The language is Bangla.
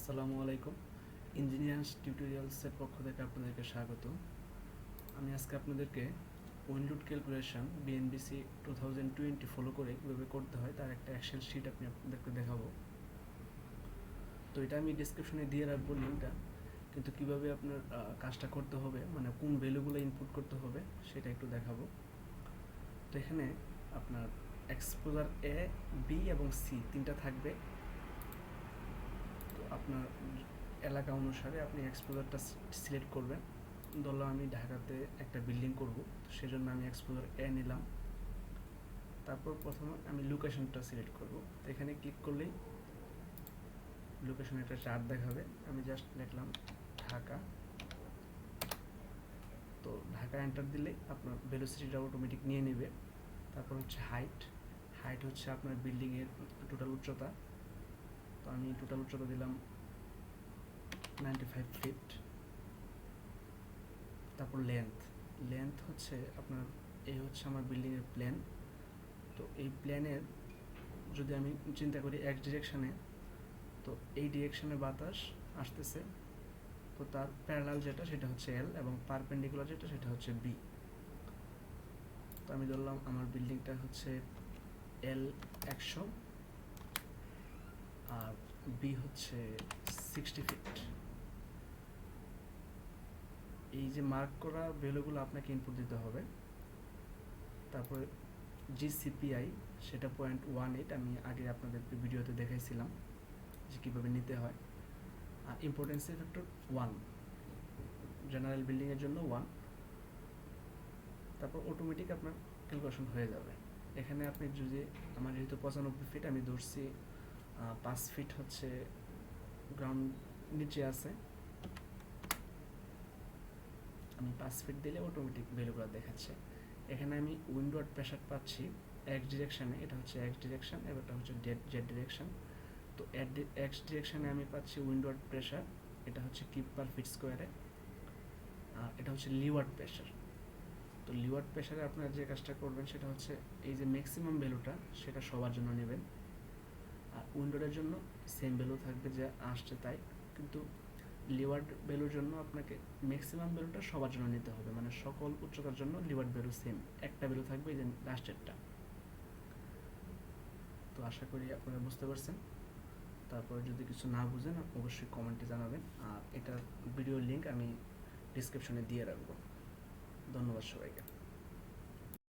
আসসালামু আলাইকুম। ইঞ্জিনিয়ার্স টিউটোরিয়ালসের পক্ষ থেকে আপনাদেরকে স্বাগত। আমি আজকে আপনাদেরকে উইন্ডলোড ক্যালকুলেশন বিএনবিসি 2020 ফলো করে কীভাবে করতে হয় তার একটা এক্সেল শিট আপনাদেরকে দেখাবো। তো এটা আমি ডিসক্রিপশনে দিয়ে রাখবো লিঙ্কটা, কিন্তু কীভাবে আপনার কাজটা করতে হবে, মানে কোন ভ্যালুগুলো ইনপুট করতে হবে সেটা একটু দেখাবো। তো এখানে আপনার এক্সপোজার এ, বি এবং সি তিনটা থাকবে। তো আপনার এলাকা অনুসারে আপনি এক্সপোজারটা সিলেক্ট করবেন। ধরলাম আমি ঢাকাতে একটা বিল্ডিং করব, তো সেজন্য আমি এক্সপোজার এ নিলাম। তারপর প্রথমে আমি লোকেশনটা সিলেক্ট করব। তো এখানে ক্লিক করলেই লোকেশন একটা চার্ট দেখাবে। আমি জাস্ট লিখলাম ঢাকা। তো ঢাকা এন্টার দিলে আপনার ভেলোসিটিটা অটোমেটিক নিয়ে নেবে। তারপর হচ্ছে হাইট হচ্ছে আপনার বিল্ডিংয়ের টোটাল উচ্চতা। তো আমি টোটাল উচ্চতা দিলাম 95 ফিট। তারপর লেন্থ হচ্ছে আপনার, এই হচ্ছে আমার বিল্ডিংয়ের প্ল্যান। তো এই প্ল্যানের যদি আমি চিন্তা করি এক্স ডিরেকশানে, তো এই ডিরেকশানে বাতাস আসতেছে, তো তার প্যারালাল যেটা সেটা হচ্ছে এল এবং পারপেন্ডিকুলার যেটা সেটা হচ্ছে বি। তো আমি ধরলাম আমার বিল্ডিংটা হচ্ছে এল 100 আর বি হচ্ছে 60 ফিট। এই যে মার্ক করা ভ্যালুগুলো আপনাকে ইনপুট দিতে হবে। তারপরে জিসিপিআই সেটা 0.18, আমি আগে আপনাদের ভিডিওতে দেখাইছিলাম যে কীভাবে নিতে হয়। আর ইম্পর্টেন্সি ফ্যাক্টর 1, জেনারেল বিল্ডিংয়ের জন্য 1। তারপর অটোমেটিক আপনার ক্যালকুলেশন হয়ে যাবে। এখানে আপনি যদি, আমার যেহেতু 95 ফিট, আমি ধরছি 5 ফিট হচ্ছে গ্রাউন্ড নিচে আছে, আমি 5 ফিট দিলে অটোমেটিক ভ্যালুগুলো দেখাচ্ছে। এখানে আমি উইন্ডোড প্রেশার পাচ্ছি এক্স ডিরেকশানে, এটা হচ্ছে এক্স ডিরেকশান এবং এটা হচ্ছে জেড ডিরেকশান। তো এক্স ডিরেকশানে আমি পাচ্ছি উইন্ডোড প্রেশার, এটা হচ্ছে কিপ পার ফিট স্কোয়ারে। আর এটা হচ্ছে লিওয়ার্ড প্রেশার। তো লিওয়ার্ড প্রেশারে আপনারা যে কাজটা করবেন সেটা হচ্ছে এই যে ম্যাক্সিমাম ভ্যালুটা সেটা সবার জন্য নেবেন। আর উইন্ডোডের জন্য সেম ভ্যালু থাকবে যে আসছে তাই, কিন্তু লিওয়ার্ড ভ্যালুর জন্য আপনাকে ম্যাক্সিমাম ভ্যালুটা সবার জন্য নিতে হবে, মানে সকল উচ্চতার জন্য লিওয়ার্ড ভ্যালু সেম, একটা ভ্যালু থাকবে এই যে লাস্টেরটা। তো আশা করি আপনারা বুঝতে পারছেন। তারপরে যদি কিছু না বুঝেন অবশ্যই কমেন্টে জানাবেন, আর এটার ভিডিও লিঙ্ক আমি ডিসক্রিপশনে দিয়ে রাখবো। ধন্যবাদ সবাইকে।